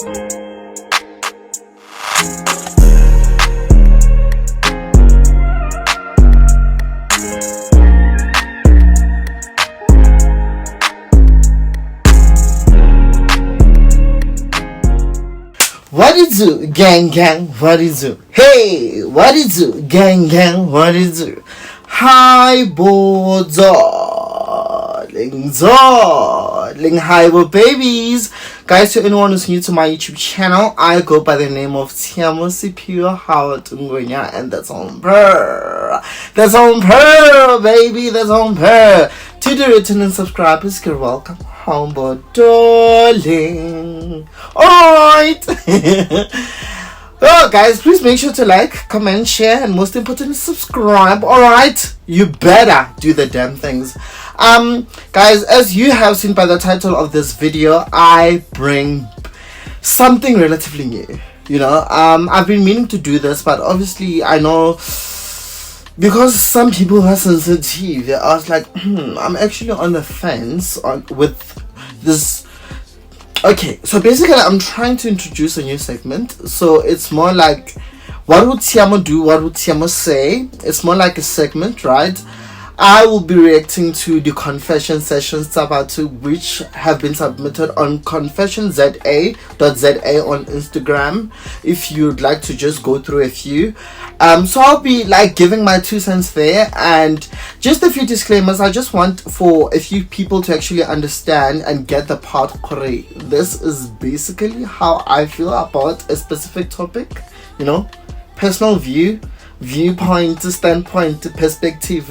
What is it, gang gang? What is it? Hey, what is it, gang gang? What is it? Hi, darling, hi, babies. Guys, to anyone who's new to my YouTube channel, I go by the name of Tshiamo Ngwenya, and that's on per. That's on per, baby. That's on per. To the returning subscribers, you're welcome. Humble darling. Alright. Oh, guys, please make sure to like, comment, share, and most importantly, subscribe. Alright, you better do the damn things. Guys, as you have seen by the title of this video, I bring something relatively new. You know, I've been meaning to do this, but obviously I know because some people are sensitive. I was like, I'm actually on the fence with this. Okay, so basically I'm trying to introduce a new segment. So it's more like, what would Tshiamo do? What would Tshiamo say? It's more like a segment, right? I will be reacting to the confession sessions which have been submitted on confessionzza.za on Instagram, if you'd like to just go through a few. So I'll be like giving my 2 cents there, and just a few disclaimers. I just want for a few people to actually understand and get the part correct. This is basically how I feel about a specific topic, you know, personal viewpoint, standpoint, perspective.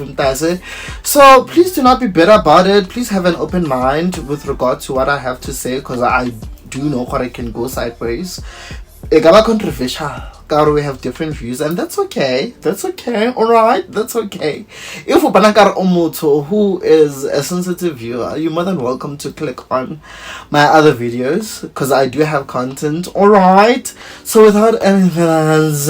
So please do not be bitter about it. Please have an open mind with regard to what I have to say, because I do know what I can go sideways. It's controversial. We have different views, and that's okay. That's okay. Alright, that's okay. If Ubanakar Omoto, who is a sensitive viewer, you're more than welcome to click on my other videos, because I do have content. Alright, so without anything else,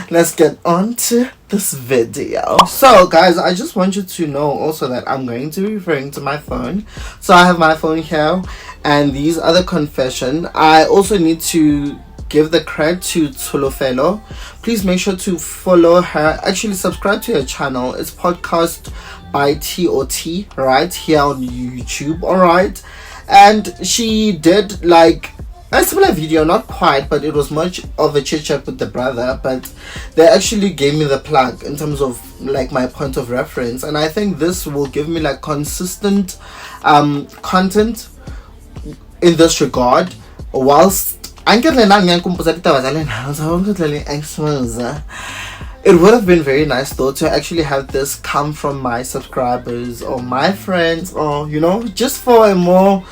let's get on to this video. So guys, I just want you to know also that I'm going to be referring to my phone. So I have my phone here, and these are the confession. I also need to give the credit to Tsolofelo. Please make sure to follow her. Actually, subscribe to her channel. It's podcast by TOT, right here on YouTube. Alright, and she did like a similar video, not quite, but it was much of a chit chat with the brother, but they actually gave me the plug in terms of like my point of reference, and I think this will give me like consistent content in this regard, whilst it would have been very nice though to actually have this come from my subscribers or my friends, or you know, just for a more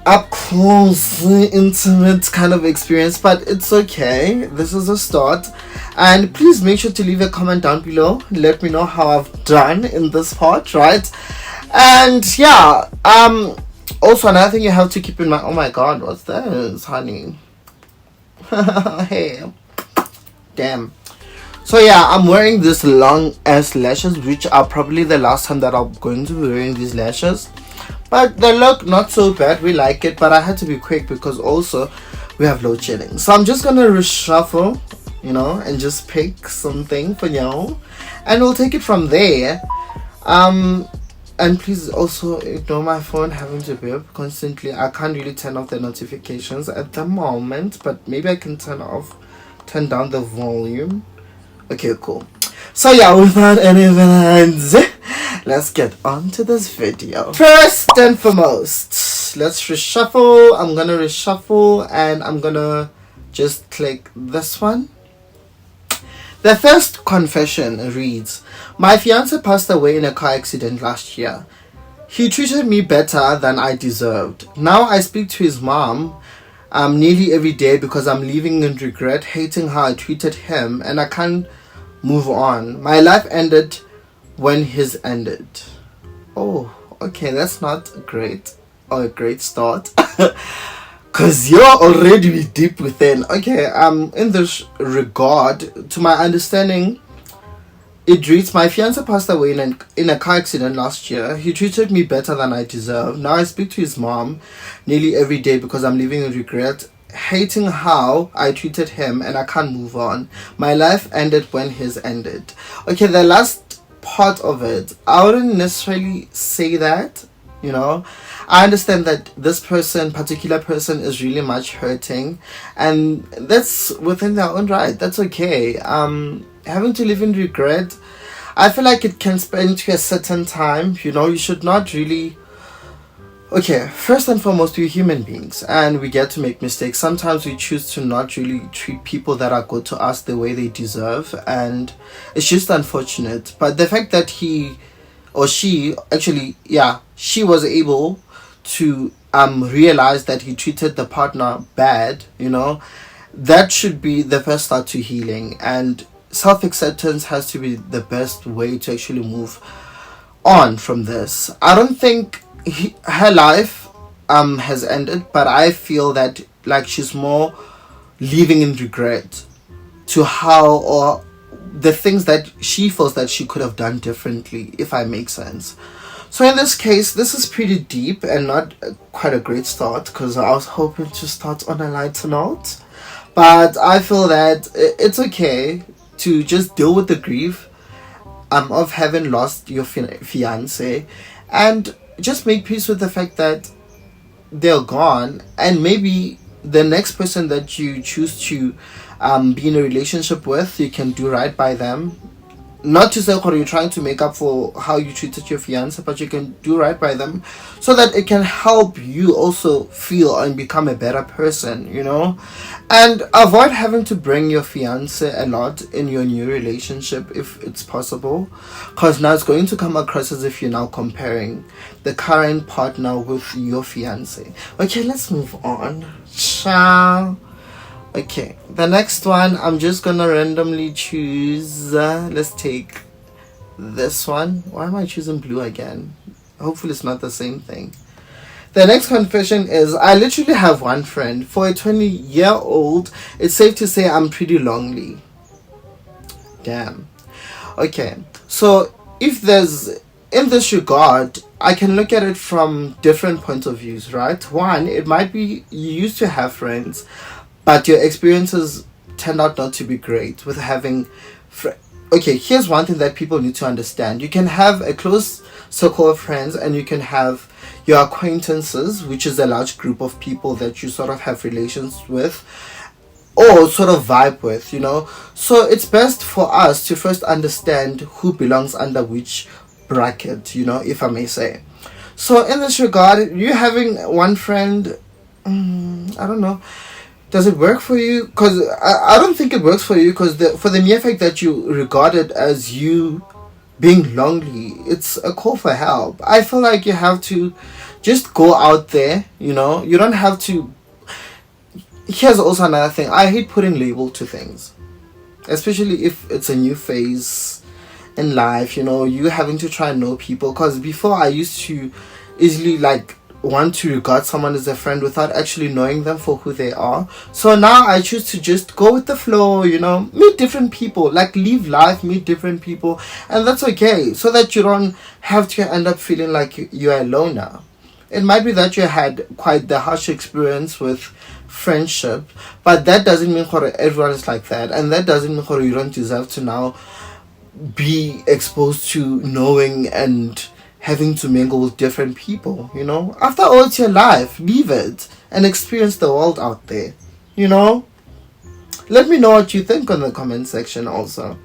up close, intimate kind of experience. But it's okay, this is a start, and please make sure to leave a comment down below. Let me know how I've done in this part, right? And yeah, also another thing you have to keep in mind. Oh my god, what's this, honey? Hey, damn. So yeah, I'm wearing this long ass lashes, which are probably the last time that I'm going to be wearing these lashes, but they look not so bad. We like it, but I had to be quick because also we have load shedding. So I'm just gonna reshuffle, you know, and just pick something for you, and we'll take it from there. And please also ignore my phone having to beep constantly. I can't really turn off the notifications at the moment, but maybe I can turn down the volume. Okay, cool. So yeah, without any further, let's get on to this video. First and foremost, let's reshuffle. I'm gonna reshuffle, and I'm gonna just click this one. The first confession reads, my fiance passed away in a car accident last year. He treated me better than I deserved. Now I speak to his mom nearly every day because I'm living in regret, hating how I treated him, and I can't move on. My life ended when his ended. Oh, okay, that's not great or a great start. Because you're already deep within. Okay, in this regard, to my understanding, It reads, my fiance passed away in a car accident last year. He treated me better than I deserve. Now I speak to his mom nearly every day because I'm living in regret, hating how I treated him, and I can't move on. My life ended when his ended. Okay, the last part of it, I wouldn't necessarily say that, you know. I understand that this particular person is really much hurting, and that's within their own right. That's okay. Having to live in regret, I feel like it can spend to a certain time. You know, you should not really. Okay, first and foremost, we're human beings and we get to make mistakes. Sometimes we choose to not really treat people that are good to us the way they deserve, and it's just unfortunate. But the fact that he or she, actually, yeah, she was able to realize that he treated the partner bad, you know, that should be the first start to healing. And self-acceptance has to be the best way to actually move on from this. I don't think her life has ended, but I feel that like she's more living in regret to how, or the things that she feels that she could have done differently, if I make sense. So in this case, this is pretty deep and not quite a great start, because I was hoping to start on a lighter note. But I feel that it's okay to just deal with the grief of having lost your fiance, and just make peace with the fact that they're gone, and maybe the next person that you choose to be in a relationship with, you can do right by them. Not to say that you're trying to make up for how you treated your fiance, but you can do right by them so that it can help you also feel and become a better person, you know. And avoid having to bring your fiance a lot in your new relationship if it's possible, because now it's going to come across as if you're now comparing the current partner with your fiance. Okay, let's move on. Ciao. Okay, the next one, I'm just gonna randomly choose. Let's take this one. Why am I choosing blue again? Hopefully it's not the same thing. The next confession is, I literally have one friend. For a 20-year-old, it's safe to say I'm pretty lonely. Damn. Okay, so if there's, in this regard, I can look at it from different points of views, right? One, it might be you used to have friends, but your experiences turned out not to be great with having okay, here's one thing that people need to understand. You can have a close circle of friends, and you can have your acquaintances, which is a large group of people that you sort of have relations with or sort of vibe with, you know. So it's best for us to first understand who belongs under which bracket, you know, if I may say. So in this regard, you having one friend, I don't know, does it work for you? Because I don't think it works for you, because for the mere fact that you regard it as you being lonely, it's a call for help. I feel like you have to just go out there, you know. You don't have to. Here's also another thing. I hate putting label to things, especially if it's a new phase in life, you know, you having to try and know people. Because before, I used to easily like want to regard someone as a friend without actually knowing them for who they are. So now I choose to just go with the flow, you know, meet different people, like live life, meet different people, and that's okay, so that you don't have to end up feeling like you're alone now. It might be that you had quite the harsh experience with friendship, but that doesn't mean that everyone is like that, and that doesn't mean that you don't deserve to now be exposed to knowing and having to mingle with different people, you know. After all, it's your life. Leave it and experience the world out there, you know. Let me know what you think on the comment section also.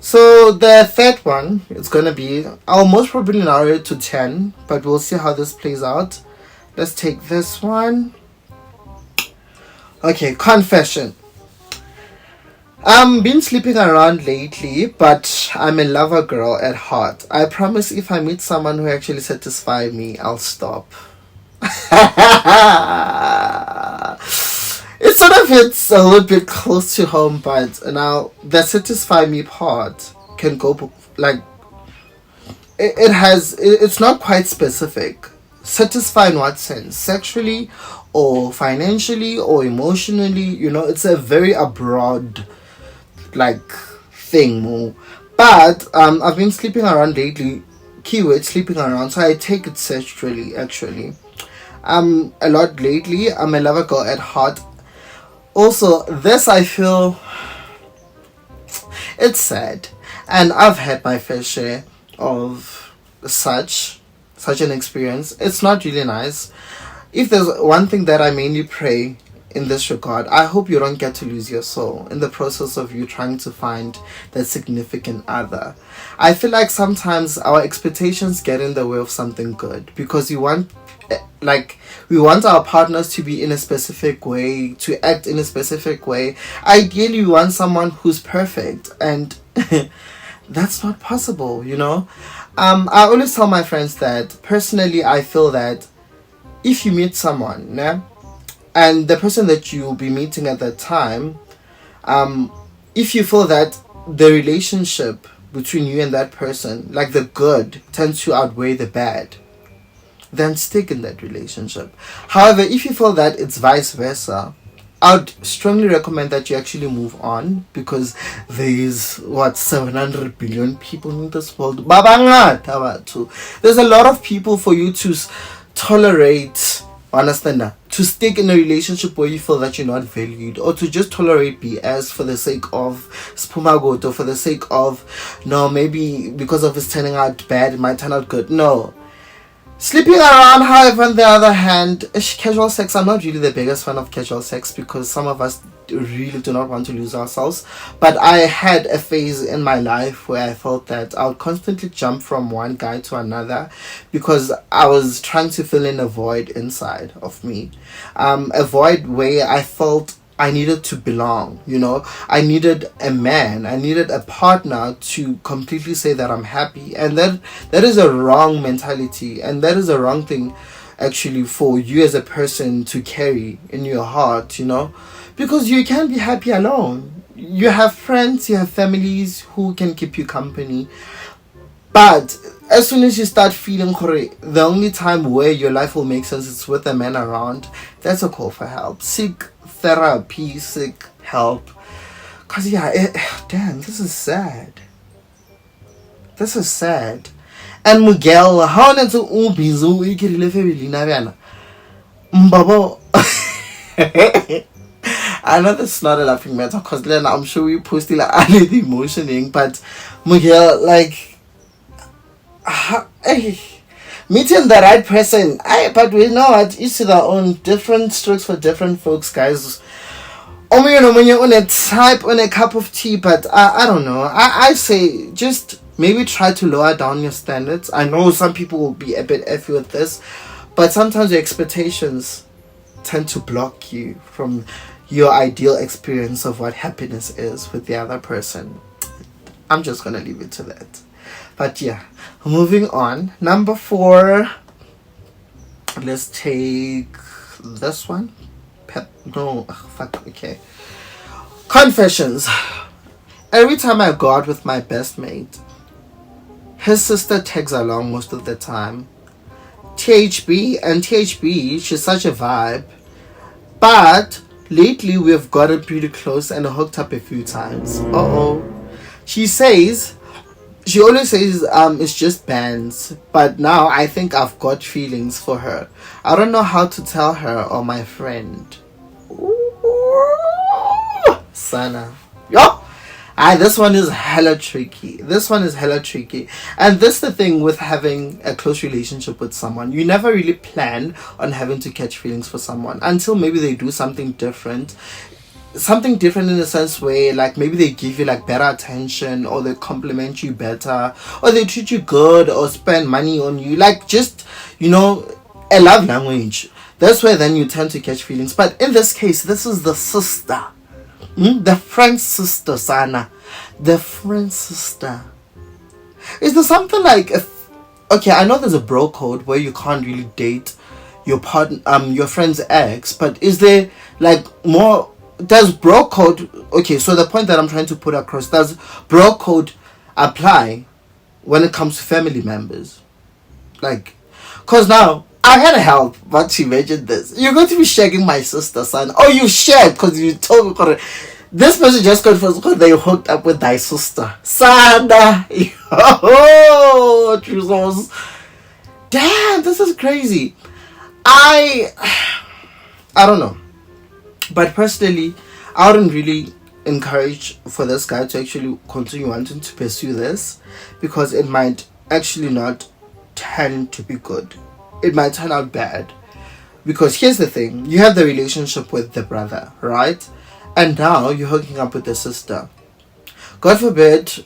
So the third one, it's gonna be, I'll most probably narrow it to 10, but we'll see how this plays out. Let's take this one. Okay, confession. Been sleeping around lately, but I'm a lover girl at heart. I promise if I meet someone who actually satisfies me, I'll stop. It sort of hits a little bit close to home, but now the satisfy me part can go like it's not quite specific. Satisfy in what sense? Sexually or financially or emotionally, you know. It's a very broad like thing more, But I've been sleeping around lately. Keyword sleeping around, so I take it sexually actually. A lot lately. I'm a lover girl at heart. Also, this I feel it's sad, and I've had my fair share of such an experience. It's not really nice. If there's one thing that I mainly pray in this regard, I hope you don't get to lose your soul in the process of you trying to find that significant other. I feel like sometimes our expectations get in the way of something good, because we want our partners to be in a specific way, to act in a specific way. Ideally, we want someone who's perfect, and that's not possible, you know. I always tell my friends that personally I feel that if you meet someone, yeah, and the person that you'll be meeting at that time, if you feel that the relationship between you and that person, like the good tends to outweigh the bad, then stick in that relationship. However, if you feel that it's vice versa, I would strongly recommend that you actually move on, because there's 700 billion people in this world. There's a lot of people for you to tolerate, understand, to stick in a relationship where you feel that you're not valued, or to just tolerate BS for the sake of spumagot, or for the sake of, no, maybe because of it's turning out bad, it might turn out good. No. Sleeping around, however, on the other hand, casual sex, I'm not really the biggest fan of casual sex, because some of us really do not want to lose ourselves. But I had a phase in my life where I felt that I would constantly jump from one guy to another, because I was trying to fill in a void inside of me. A void where I felt I needed to belong, you know. I needed a man, I needed a partner to completely say that I'm happy. And that is a wrong mentality, and that is a wrong thing actually for you as a person to carry in your heart, you know, because you can't be happy alone. You have friends, you have families who can keep you company. But as soon as you start feeling the only time where your life will make sense is with a man around, that's a call for help. Seek therapy, seek help. Because damn, this is sad. This is sad. And Miguel, how did you be Mbabo? I know that's not a laughing matter, because then I'm sure we posted like the emotioning, but Miguel, like, meeting the right person. But we know what, each to their own, different strokes for different folks, guys. When you're on a type, on a cup of tea, but I don't know. I say just maybe try to lower down your standards. I know some people will be a bit iffy with this, but sometimes your expectations tend to block you from your ideal experience of what happiness is with the other person. I'm just gonna leave it to that. But yeah, moving on. Number 4. Let's take this one. Okay. Confessions. Every time I go out with my best mate, his sister tags along most of the time. THB, she's such a vibe. But lately we've gotten pretty close and hooked up a few times. She always says it's just bands, but now I think I've got feelings for her. I don't know how to tell her or my friend. Ooh, Sana. Yo! This one is hella tricky. And this the thing with having a close relationship with someone. You never really plan on having to catch feelings for someone until maybe they do something different. Something different in the sense where, like, maybe they give you like better attention, or they compliment you better, or they treat you good, or spend money on you, like, just, you know, a love language. That's where then you tend to catch feelings. But in this case, this is the sister, the friend's sister, Sana, the friend's sister. Is there something like okay, I know there's a bro code where you can't really date your partner, your friend's ex, but is there like more? Does bro code, okay, so the point that I'm trying to put across, does bro code apply when it comes to family members? Like, because now I had help, but she mentioned this. You're going to be shagging my sister, son. Oh, you shared because you told me. This person just confessed because they hooked up with thy sister. Sada. Oh, Jesus. Damn, this is crazy. I don't know. But personally, I wouldn't really encourage for this guy to actually continue wanting to pursue this, because it might actually not turn to be good. It might turn out bad. Because here's the thing, you have the relationship with the brother, right? And now you're hooking up with the sister. God forbid,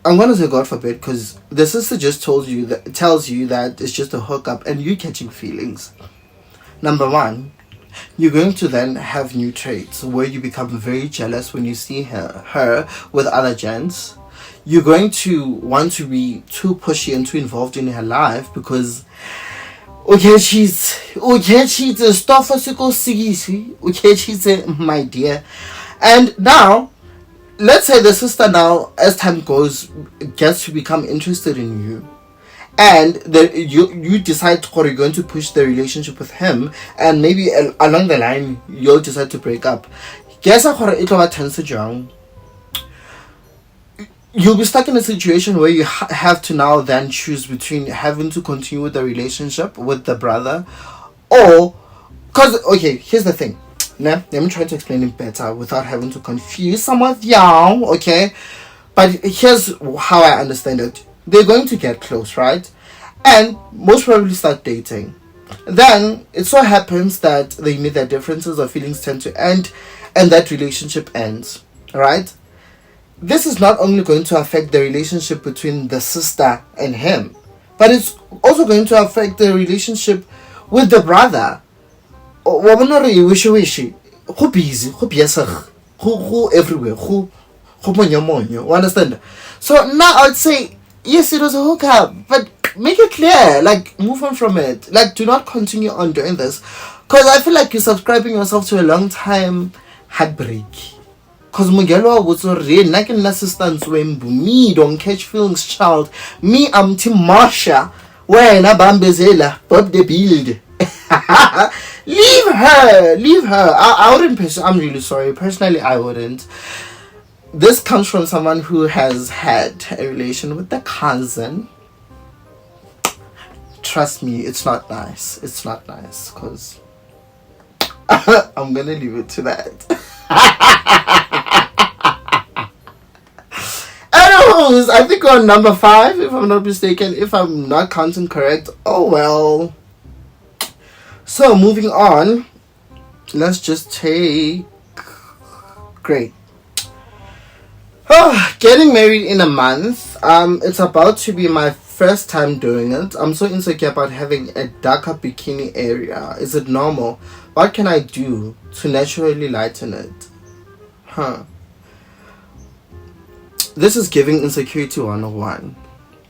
I'm gonna say God forbid, because the sister just tells you that it's just a hookup and you catching feelings. Number one, you're going to then have new traits where you become very jealous when you see her with other gents. You're going to want to be too pushy and too involved in her life because she's a stuff she's my dear. And now let's say the sister now, as time goes, gets to become interested in you, and you decide you're going to push the relationship with him, and maybe along the line you'll decide to break up. Guess you'll be stuck in a situation where you have to now then choose between having to continue the relationship with the brother, or because here's the thing. Now, let me try to explain it better without having to confuse someone young, okay? But here's how I understand it. They're going to get close, right? And most probably start dating. Then it so happens that they meet, their differences of feelings tend to end, and that relationship ends, right? This is not only going to affect the relationship between the sister and him, but it's also going to affect the relationship with the brother. Who busy, who everywhere, who understand? So now I'd say yes, it was a hookup, but make it clear, like move on from it, like do not continue on doing this, because I feel like you're subscribing yourself to a long time heartbreak. Because Mugelo was already like in assistance when me don't catch feelings, child. Me, I'm Team Marsha. When I bambezela, Bob the build. Leave her. I wouldn't. I'm really sorry. Personally, I wouldn't. This comes from someone who has had a relation with the cousin. Trust me, it's not nice. It's not nice, because I'm gonna leave it to that. Anyways, I think we're on number 5, if I'm not mistaken, if I'm not counting correct. Oh well. So moving on, let's just take great. Getting married in a month. It's about to be my first time doing it. I'm so insecure about having a darker bikini area. Is it normal? What can I do to naturally lighten it? This is giving insecurity 101.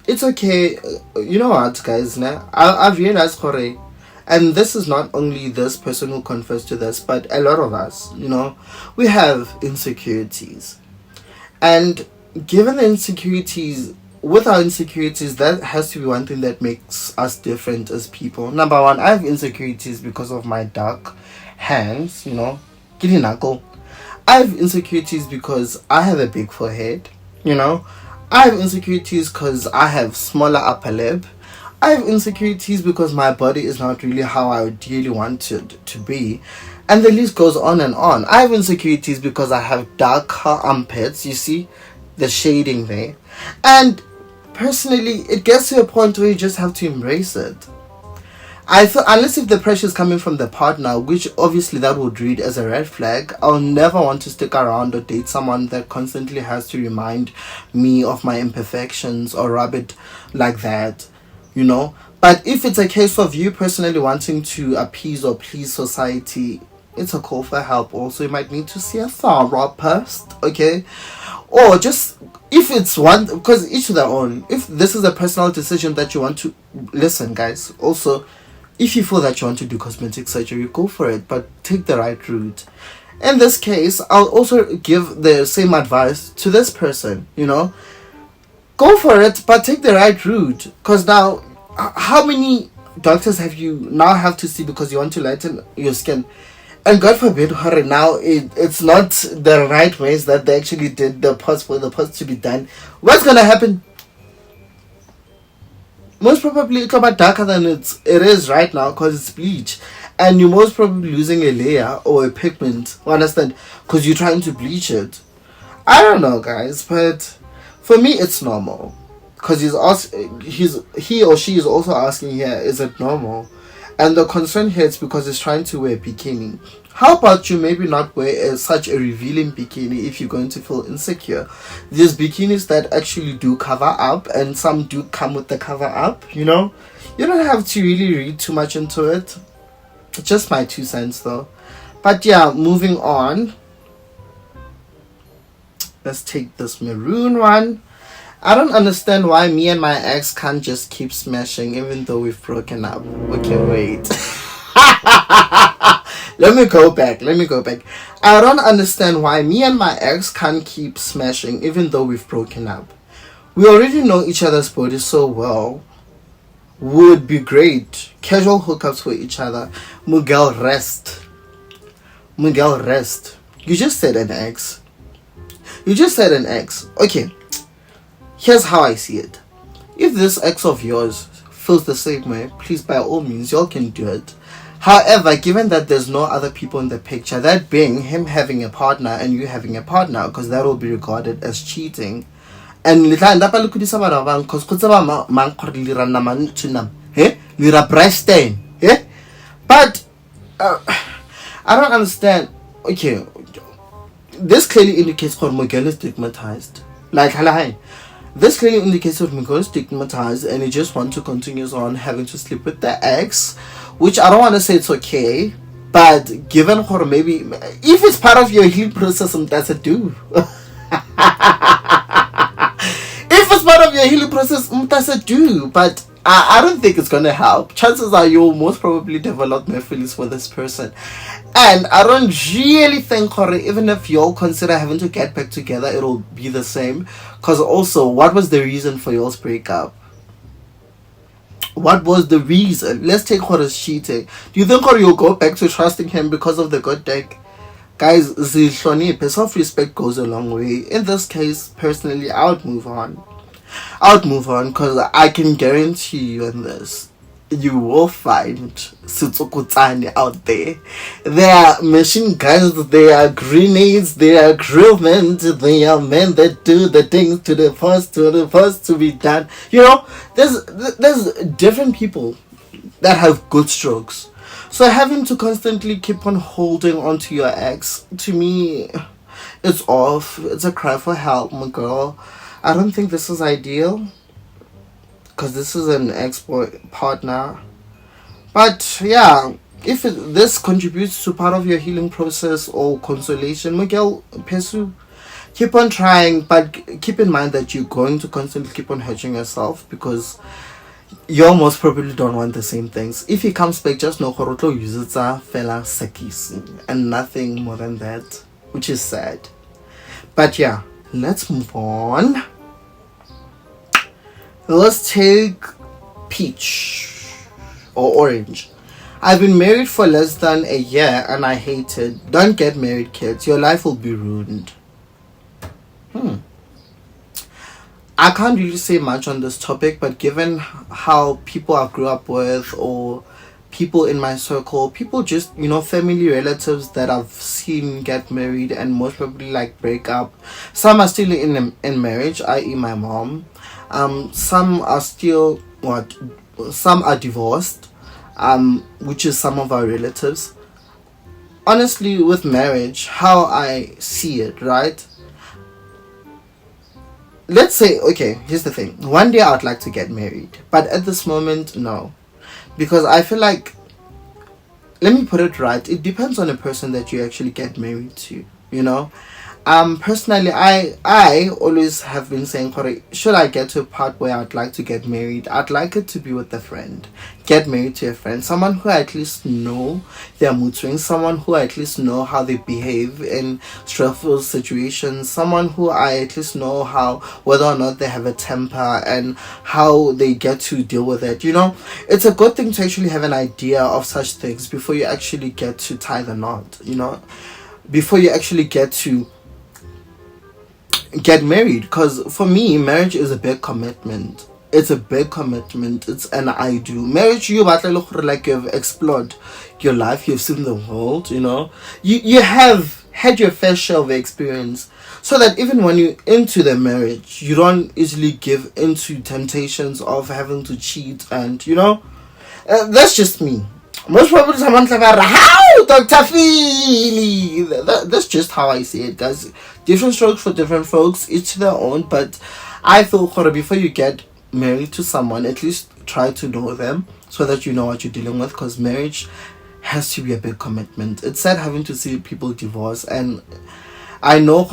It's okay. You know what, guys? I've realized, Corey, and this is not only this person who confessed to this, but a lot of us, we have insecurities. And given the insecurities, with our insecurities, that has to be one thing that makes us different as people. Number one, I have insecurities because of my dark hands, I have insecurities because I have a big forehead, I have insecurities because I have smaller upper lip. I have insecurities because my body is not really how I ideally want it to be. And the list goes on and on. I have insecurities because I have darker armpits, you see the shading there. And personally, it gets to a point where you just have to embrace it. I feel, unless if the pressure is coming from the partner, which obviously that would read as a red flag, I'll never want to stick around or date someone that constantly has to remind me of my imperfections or rub it like that, But if it's a case of you personally wanting to appease or please society, it's a call for help. Also, you might need to see a therapist, okay? Or just, if it's one, because each to their own. If this is a personal decision that you want to, listen, guys, also, if you feel that you want to do cosmetic surgery, go for it, but take the right route. In this case, I'll also give the same advice to this person, Go for it, but take the right route. Because now, how many doctors have you now have to see because you want to lighten your skin? And God forbid, hurry now, it's not the right ways that they actually did the post for the post to be done. What's gonna happen? Most probably it's about darker than it is right now because it's bleach. And you're most probably losing a layer or a pigment, understand? Because you're trying to bleach it. I don't know, guys, but for me it's normal. Because he or she is also asking here, is it normal? And the concern here is because he's trying to wear a bikini. How about you maybe not wear such a revealing bikini if you're going to feel insecure? There's bikinis that actually do cover up, and some do come with the cover up, you know? You don't have to really read too much into it. It's just my 2 cents though. But yeah, moving on. Let's take this maroon one. I don't understand why me and my ex can't just keep smashing even though we've broken up. Okay, wait. Let me go back. I don't understand why me and my ex can't keep smashing even though we've broken up. We already know each other's bodies so well. Would be great. Casual hookups for each other. Miguel, rest. You just said an ex. Okay. Here's how I see it. If this ex of yours feels the same way, please, by all means, y'all can do it. However, given that there's no other people in the picture, that being him having a partner and you having a partner, because that will be regarded as cheating. And because but I don't understand. Okay, this clearly indicates that Miguel is stigmatized. This clearly indicates that Miguel is stigmatized and he just wants to continue on having to sleep with the ex, which I don't want to say it's okay, but given or maybe if it's part of your healing process, that's a do. If it's part of your healing process, that's a do. But I don't think it's gonna help. Chances are you'll most probably develop more feelings for this person. And I don't really think, even if you'll consider having to get back together, it'll be the same. Because also, what was the reason for y'all's breakup? What was the reason? Let's take Horace cheating. Do you think you'll go back to trusting him because of the good dick? Guys, self-respect goes a long way. In this case, personally, I would move on. Because I can guarantee you in this, you will find Sutsukutani out there. There are machine guns, there are grenades, there are grill men, there are men that do the things to the first to be done. You know, there's different people that have good strokes. So having to constantly keep on holding on to your ex, to me, it's off. It's a cry for help, my girl. I don't think this is ideal, because this is an ex-partner. But yeah, if this contributes to part of your healing process or consolation, Miguel, Pesu, keep on trying, but keep in mind that you're going to constantly keep on hurting yourself, because you almost probably don't want the same things. If he comes back, just know Horotlo uses fella sakis and nothing more than that, which is sad. But yeah, let's move on. Let's take peach or orange. I've been married for less than a year and I hate it. Don't get married, kids. Your life will be ruined. I can't really say much on this topic, but given how people I grew up with, or people in my circle, people just, family relatives that I've seen get married and most probably break up. Some are still in marriage, i.e. my mom. Some are still some are divorced, which is some of our relatives. Honestly, with marriage, how I see it, right? Let's say, okay, here's the thing. One day I'd like to get married, but at this moment, no. Because I feel like, let me put it right, it depends on the person that you actually get married to, Personally, I always have been saying, should I get to a part where I'd like to get married, I'd like it to be with a friend. Get married to a friend, someone who I at least know their mood swings, someone who I at least know how they behave in stressful situations, someone who I at least know how, whether or not they have a temper and how they get to deal with it. It's a good thing to actually have an idea of such things before you actually get to tie the knot, before you actually get to get married. Because for me, marriage is a big commitment. It's a big commitment. It's an I do. Marriage, like you've explored your life, you've seen the world, You have had your fair share of experience. So that even when you're into the marriage, you don't easily give into temptations of having to cheat and, that's just me. Most probably someone's like, how, Dr. Feely? That's just how I see it, guys. Different strokes for different folks, each their own. But I feel, before you get married to someone, at least try to know them so that you know what you're dealing with, because marriage has to be a big commitment. It's sad having to see people divorce, and I know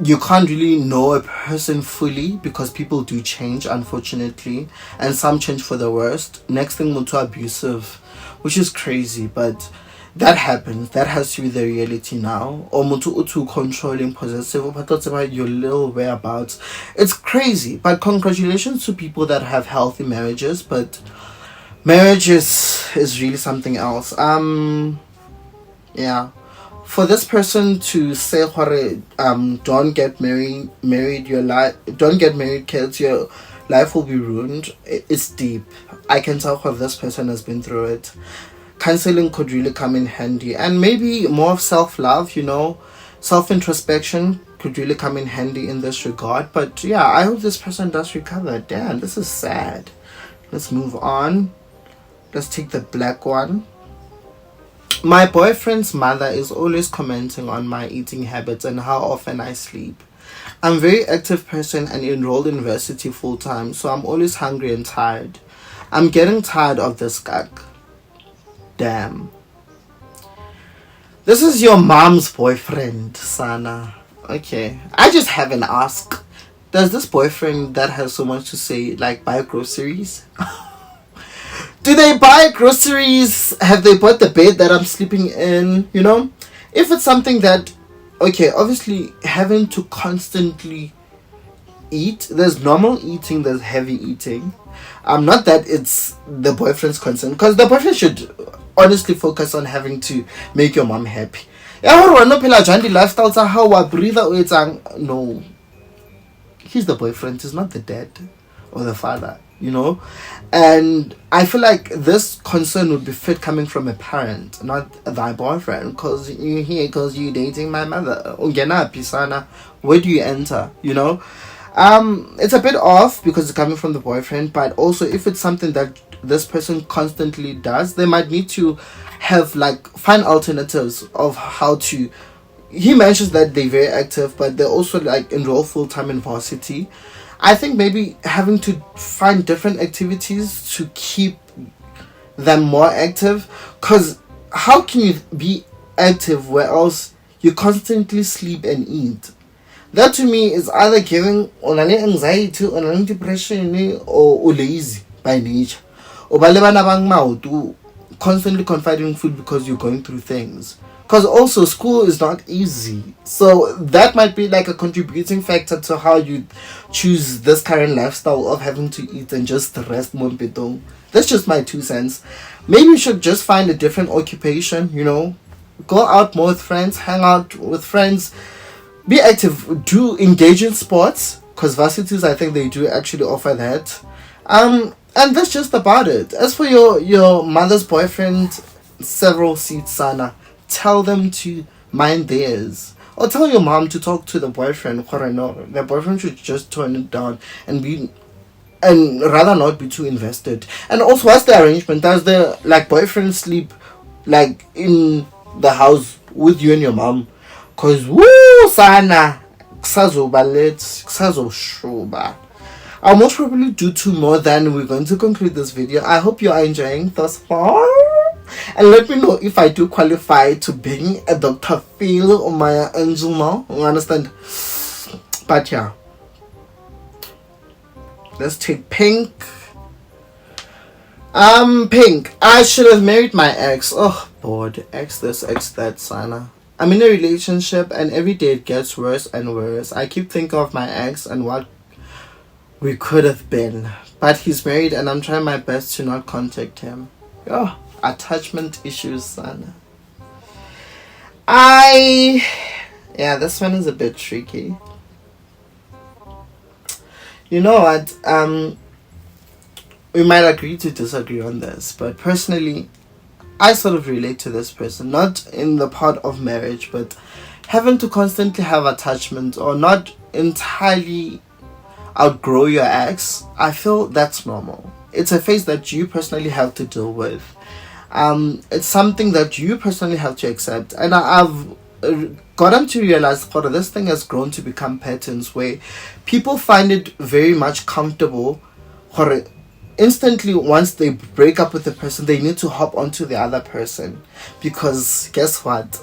you can't really know a person fully because people do change, unfortunately, and some change for the worst. Next thing, mutu abusive, which is crazy, but that happens. That has to be the reality now. Or mutu utu controlling, possessive, about your little whereabouts. It's crazy, but congratulations to people that have healthy marriages. But marriage is really something else. Yeah. For this person to say, don't get married, don't get married, kids, your life will be ruined. It's deep. I can tell this person has been through it. Counseling could really come in handy, and maybe more of self-love, self-introspection could really come in handy in this regard. But yeah, I hope this person does recover. Damn, this is sad. Let's move on. Let's take the black one. My boyfriend's mother is always commenting on my eating habits and how often I sleep. I'm a very active person and enrolled in university full-time, so I'm always hungry and tired. I'm getting tired of this gag. Damn. This is your mom's boyfriend, Sana. Okay. I just have an ask. Does this boyfriend that has so much to say, buy groceries? Do they buy groceries? Have they bought the bed that I'm sleeping in? If it's something that, okay, obviously having to constantly eat, there's normal eating, there's heavy eating. Not that it's the boyfriend's concern, because the boyfriend should honestly focus on having to make your mom happy. No, he's the boyfriend, he's not the dad or the father, and I feel like this concern would be fit coming from a parent, not thy boyfriend, because you're here because you're dating my mother. Where do you enter? It's a bit off because it's coming from the boyfriend, but also if it's something that this person constantly does, they might need to have find alternatives of how to. He mentions that they're very active, but they also enroll full-time in varsity. I think maybe having to find different activities to keep them more active, because how can you be active where else you constantly sleep and eat? That to me is either giving anxiety, depression, or lazy by nature. Or constantly confiding in food because you're going through things. Because also school is not easy. So that might be a contributing factor to how you choose this current lifestyle of having to eat and just rest. That's just my 2 cents. Maybe you should just find a different occupation, Go out more with friends, hang out with friends, be active, do engage in sports, because varsities, I think they do actually offer that. And that's just about it. As for your mother's boyfriend, several seats, Sana, tell them to mind theirs. Or tell your mom to talk to the boyfriend. The boyfriend should just turn it down and rather not be too invested. And also, what's the arrangement? Does the boyfriend sleep in the house with you and your mom? Cause Sana, I'll most probably do 2 more, then we're going to conclude this video. I hope you are enjoying thus far. And let me know if I do qualify to being a Dr. Phil or Maya Angel now. You understand? But yeah. Let's take Pink. Pink. I should have married my ex. Oh, bored. Ex this, ex that, Sana. I'm in a relationship and every day it gets worse and worse. I keep thinking of my ex and what we could have been. But he's married and I'm trying my best to not contact him. Oh, attachment issues, Sana. Yeah, this one is a bit tricky. You know what? We might agree to disagree on this, but personally, I sort of relate to this person, not in the part of marriage, but having to constantly have attachment or not entirely outgrow your ex. I feel that's normal. It's a phase that you personally have to deal with. It's something that you personally have to accept, and I've gotten to realize that this thing has grown to become patterns where people find it very much comfortable or instantly once they break up with the person they need to hop onto the other person, because guess what,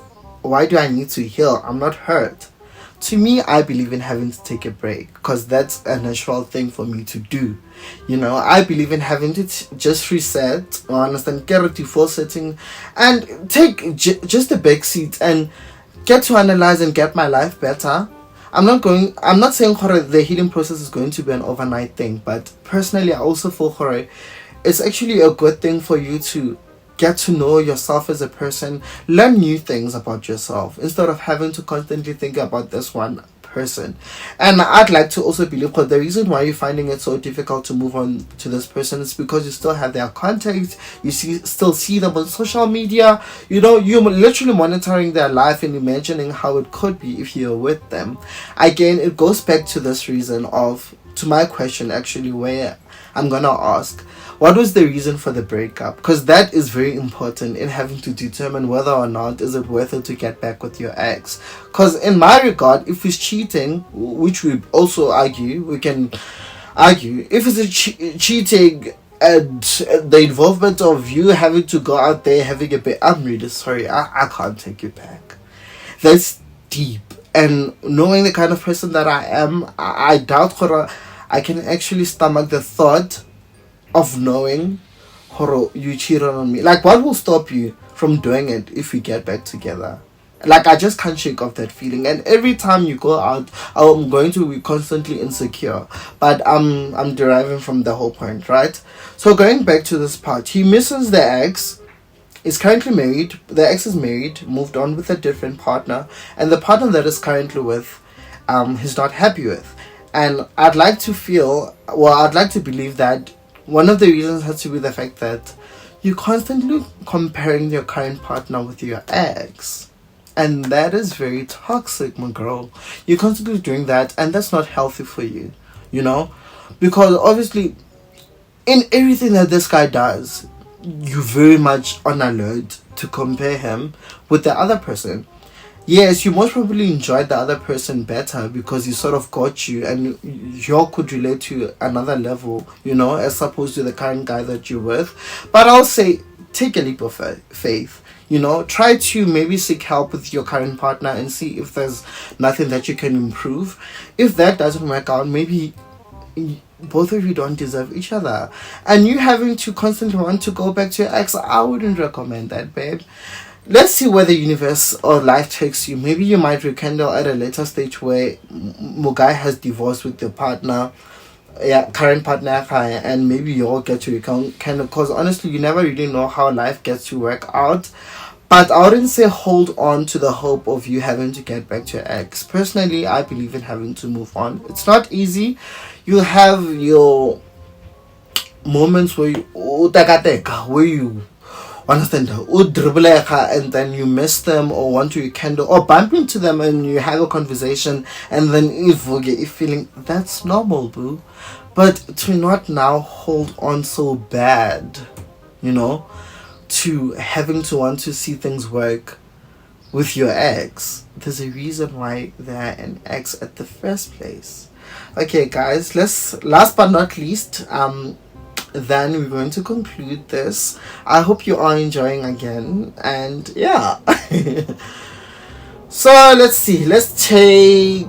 why do I need to heal? I'm not hurt. To me, I believe in having to take a break because that's a natural thing for me to do. You know, I believe in having to just reset or understand, get a default setting and take just a back seat and get to analyze and get my life better. I'm not saying the healing process is going to be an overnight thing, but personally I also feel it's actually a good thing for you to get to know yourself as a person, learn new things about yourself instead of having to constantly think about this one person. And I'd like to also believe that the reason why you're finding it so difficult to move on to this person is because you still have their contact, you still see them on social media, you know, you're literally monitoring their life and imagining how it could be if you're with them. Again, it goes back to this reason to my question actually, where I'm gonna ask, what was the reason for the breakup? Because that is very important in having to determine whether or not is it worth it to get back with your ex. Because in my regard, if he's cheating, which we also we can argue, if it's cheating and the involvement of you having to go out there having a bit, I'm really sorry, I can't take you back. That's deep. And knowing the kind of person that I am, I doubt I can actually stomach the thought of knowing you cheated on me. Like, what will stop you from doing it if we get back together? Like, I just can't shake off that feeling. And every time you go out, I'm going to be constantly insecure. But I'm deriving from the whole point, right? So going back to this part, he misses the ex, is currently married. The ex is married, moved on with a different partner, and the partner that is currently with, he's not happy with. And I'd like to believe that one of the reasons has to be the fact that you're constantly comparing your current partner with your ex. And that is very toxic, my girl. You're constantly doing that, and that's not healthy for you, you know? Because obviously, in everything that this guy does, you're very much on alert to compare him with the other person. Yes, you most probably enjoyed the other person better because he sort of got you and you could relate to another level, you know, as opposed to the current guy that you're with. But I'll say, take a leap of faith, you know, try to maybe seek help with your current partner and see if there's nothing that you can improve. If that doesn't work out, maybe both of you don't deserve each other. And you having to constantly want to go back to your ex, I wouldn't recommend that, babe. Let's see where the universe or life takes you. Maybe you might rekindle at a later stage where Mugai has divorced with your partner, current partner, and maybe you all get to rekindle. Because honestly, you never really know how life gets to work out. But I wouldn't say hold on to the hope of you having to get back to your ex. Personally, I believe in having to move on. It's not easy. You have your moments where you understand, and then you miss them or want to rekindle or bump into them and you have a conversation, and then if you get feeling, that's normal, boo. But to not now hold on so bad, you know, to having to want to see things work with your ex. There's a reason why they're an ex at the first place. Okay, guys, last but not least, then we're going to conclude this. I hope you are enjoying again, and yeah. So let's see. Let's take.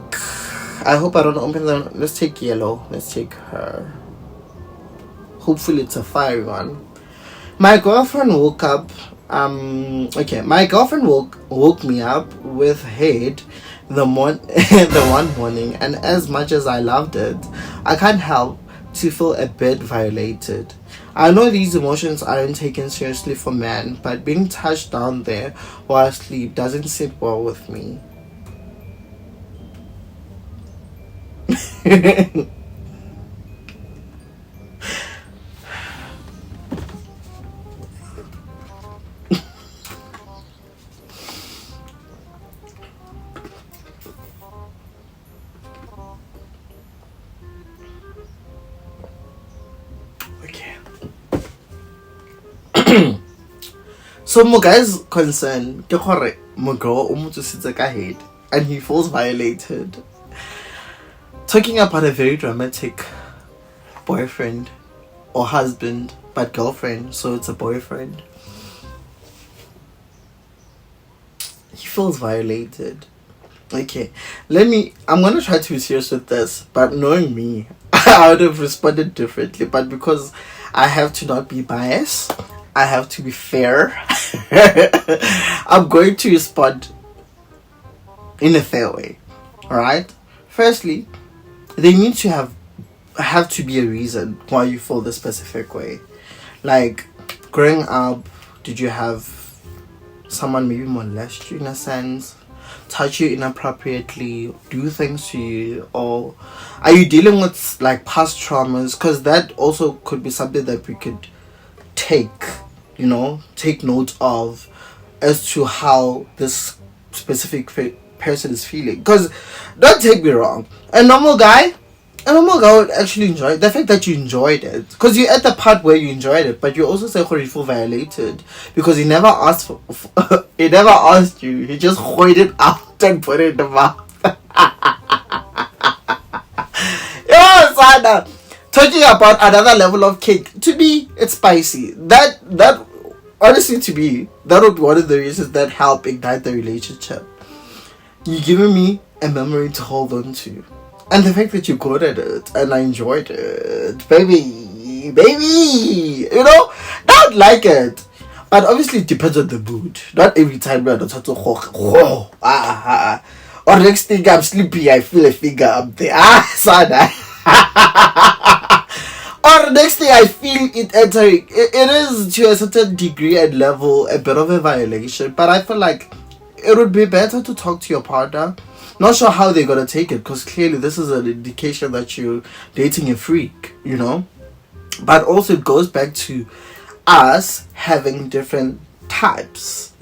I hope I don't open them. Let's take yellow. Let's take her. Hopefully it's a fiery one. My girlfriend woke up. My girlfriend woke me up with head the one morning, and as much as I loved it, I can't help to feel a bit violated. I know these emotions aren't taken seriously for men, but being touched down there while asleep doesn't sit well with me. So my guy's concern, my girl sits like a head and he feels violated. Talking about a very dramatic boyfriend or husband, but girlfriend, so it's a boyfriend. He feels violated. Okay, I'm gonna try to be serious with this, but knowing me, I would have responded differently, but because I have to not be biased, I have to be fair. I'm going to respond in a fair way. Alright? Firstly, they need to have to be a reason why you feel the specific way. Like, growing up, did you have someone maybe molest you in a sense, touch you inappropriately, do things to you, or are you dealing with like past traumas? Because that also could be something that we could take note of as to how this specific person is feeling. Because don't take me wrong, a normal guy would actually enjoy it. The fact that you enjoyed it, because you're at the part where you enjoyed it, but you also say you feel violated because he never asked he never asked you, he just hoid it out and put it in the mouth. Yo, Sana, talking about another level of cake, to me it's spicy. That honestly, to me, that would be one of the reasons that help ignite the relationship. You're giving me a memory to hold on to. And the fact that you're good at it and I enjoyed it, baby, I would like it. But obviously it depends on the mood. Not every time we're not to or next thing I'm sleepy, I feel a finger up there. Sana. Or next thing I feel it entering. It is to a certain degree and level a bit of a violation. But I feel like it would be better to talk to your partner. Not sure how they're gonna take it, because clearly this is an indication that you're dating a freak, But also it goes back to us having different types,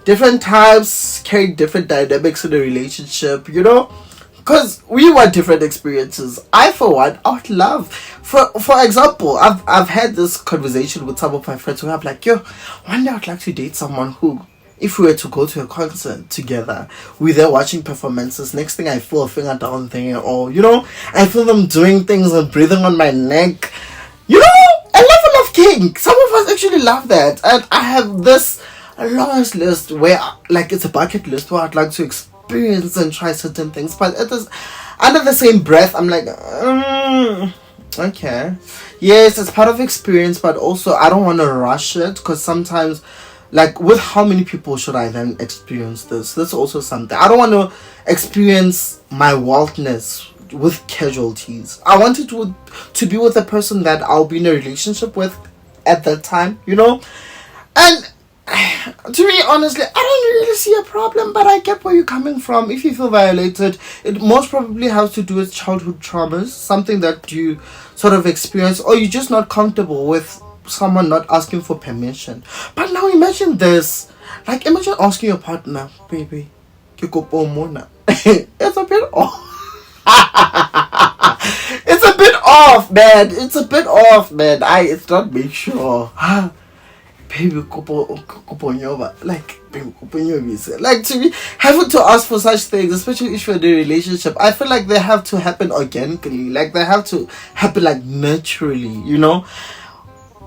Different types carry different dynamics in a relationship, Because we want different experiences. I, for one, I would love, for example, I've had this conversation with some of my friends who have like, one day I'd like to date someone who, if we were to go to a concert together, we're there watching performances, next thing I feel a finger down there, or, I feel them doing things and breathing on my neck. A level of kink. Some of us actually love that. And I have this longest list where, like, it's a bucket list where I'd like to experience and try certain things. But under the same breath, I'm like, okay. Yes, it's part of experience, but also I don't want to rush it, because sometimes, like, with how many people should I then experience this? That's also something. I don't want to experience my wildness with casualties. I want it to be with a person that I'll be in a relationship with at that time, And to me, honestly, I don't really see a problem, but I get where you're coming from. If you feel violated, it most probably has to do with childhood traumas, something that you sort of experience, or you're just not comfortable with someone not asking for permission. But now imagine this. Like, imagine asking your partner, baby, it's a bit off. It's a bit off, man. It's not make sure. baby, kuponyoba, like, baby, kuponyobise. Like, to me, having to ask for such things, especially if you're in a relationship, I feel like they have to happen organically. Like, they have to happen, like, naturally, you know?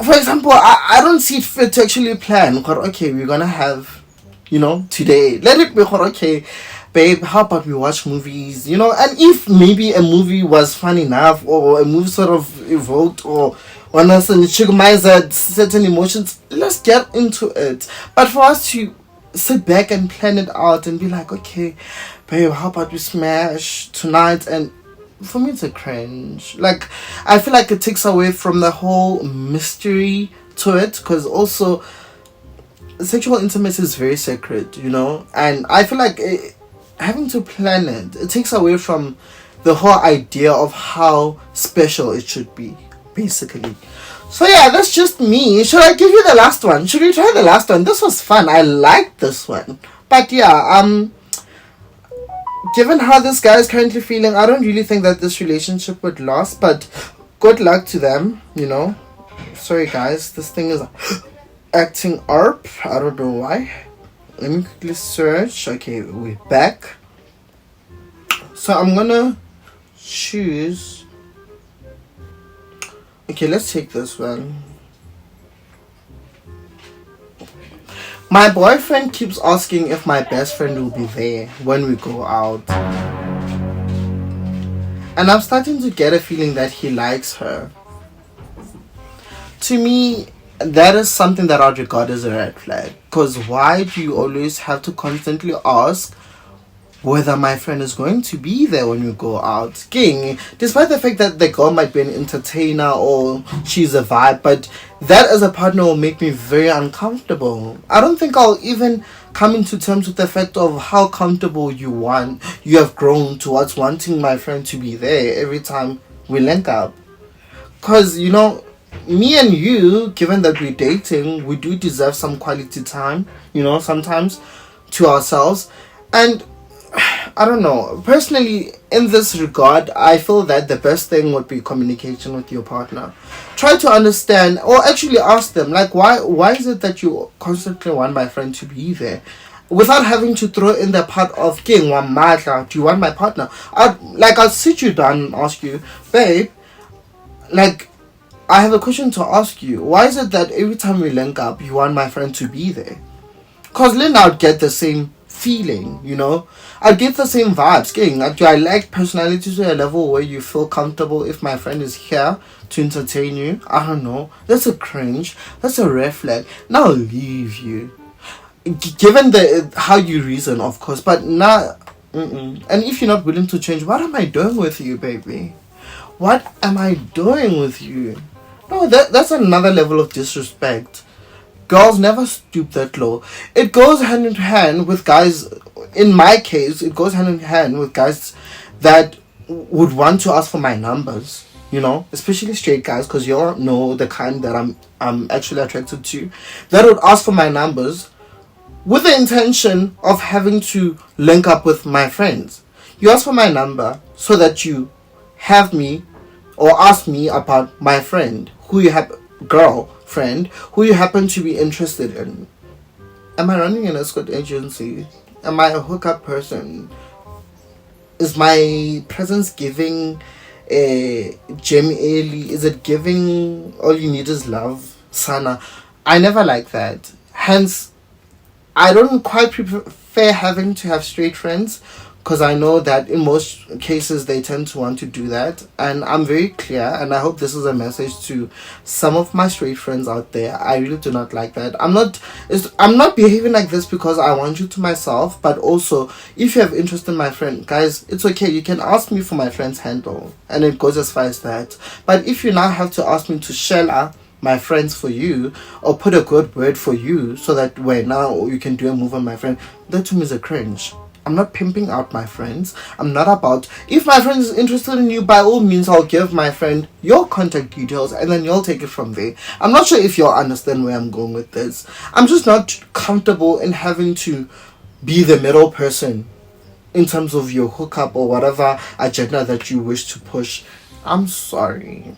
For example, I don't see it fit to actually plan, okay, we're gonna have, you know, today. Let it be, okay, babe, how about we watch movies, you know? And if maybe a movie was fun enough, or a movie sort of evoked, or on us and triggers certain emotions, let's get into it. But for us to sit back and plan it out and be like, okay, babe, how about we smash tonight? And for me, it's a cringe. Like, I feel like it takes away from the whole mystery to it, because also sexual intimacy is very sacred, you know? And I feel like having to plan it takes away from the whole idea of how special it should be, basically. So yeah, that's just me. Should I give you the last one? Should we try the last one? This was fun. I liked this one. But yeah, given how this guy is currently feeling, I don't really think that this relationship would last, but good luck to them, you know. Sorry guys, this thing is acting up. I don't know why. Let me quickly search. Okay, we're back. So I'm gonna choose. Okay, let's take this one. My boyfriend keeps asking if my best friend will be there when we go out. And I'm starting to get a feeling that he likes her. To me, that is something that I'd regard as a red flag. Because why do you always have to constantly ask whether my friend is going to be there when we go out? King, despite the fact that the girl might be an entertainer or she's a vibe, but that as a partner will make me very uncomfortable. I don't think I'll even come into terms with the fact of how comfortable you have grown towards wanting my friend to be there every time we link up. Because, you know, me and you, given that we're dating, we do deserve some quality time, you know, sometimes to ourselves. And I don't know, personally, in this regard, I feel that the best thing would be communication with your partner. Try to understand, or actually ask them, like, why is it that you constantly want my friend to be there, without having to throw in the part of king wamata, do you want my partner? I'll sit you down and ask you, babe, like, I have a question to ask you. Why is it that every time we link up, you want my friend to be there? Because then I'd get the same feeling, you know? I'd get the same vibes. Do I like personality to a level where you feel comfortable if my friend is here to entertain you? I don't know. That's a cringe. That's a red flag. Now I'll leave you. Given how you reason, of course. But now, and if you're not willing to change, what am I doing with you, baby? What am I doing with you? No, that's another level of disrespect. Girls never stoop that low. It goes hand in hand with guys. In my case, it goes hand in hand with guys that would want to ask for my numbers. You know, especially straight guys, because you all know the kind that I'm actually attracted to. That would ask for my numbers with the intention of having to link up with my friends. You ask for my number so that you have me or ask me about my friend who you have girlfriend who you happen to be interested in. Am I running an escort agency? Am I a hookup person? Is my presence giving a Jamie Ailey? Is it giving all you need is love? Sana. I never like that. Hence, I don't quite prefer having to have straight friends, because I know that in most cases they tend to want to do that. And I'm very clear, and I hope this is a message to some of my straight friends out there. I really do not like that. I'm not behaving like this because I want you to myself, but also if you have interest in my friend, guys, it's okay. You can ask me for my friend's handle, and it goes as far as that. But if you now have to ask me to shell out my friends for you, or put a good word for you so that now you can do a move on my friend, that to me is a cringe. I'm not pimping out my friends. I'm not about, if my friend is interested in you, by all means I'll give my friend your contact details and then you'll take it from there. I'm not sure if you'll understand where I'm going with this. I'm just not comfortable in having to be the middle person in terms of your hookup or whatever agenda that you wish to push. I'm sorry.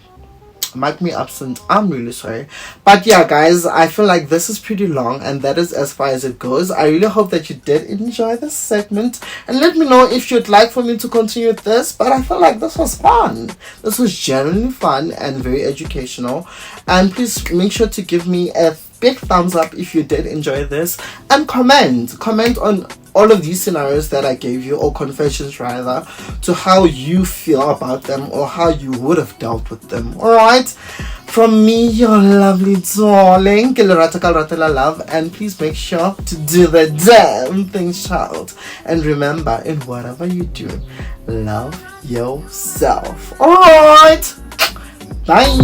Mark me absent. I'm really sorry. But yeah, guys, I feel like this is pretty long, and that is as far as it goes. I really hope that you did enjoy this segment, and let me know if you'd like for me to continue with this. But I feel like this was fun. This was genuinely fun and very educational. And please make sure to give me a big thumbs up if you did enjoy this, and comment on all of these scenarios that I gave you, or confessions rather, to how you feel about them or how you would have dealt with them. All right, from me, your lovely darling, love, and please make sure to do the damn thing, child. And remember, in whatever you do, love yourself. All right, bye.